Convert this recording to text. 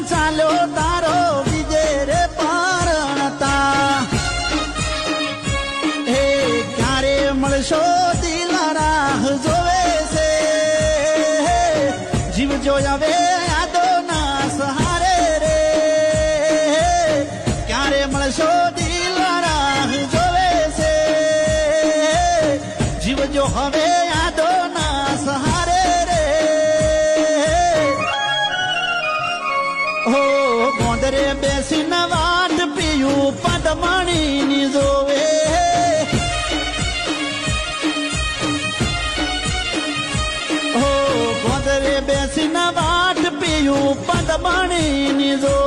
ચાલ્યો તારો વિજય રે પારણતા હે ક્યારે મળશો દિલારા જોવે છે જીવ જોયા વે યાદો ના સહારે રે ક્યારે મળશો દિલારા જોવે છે જીવ જો હવે યાદો ના સહારે રે હો ગોંદરે બેસીને વાટ પીયું પદમણી ની જોવે હો ગોંદરે બેસીને વાટ પીયું પદમણી ની જોવે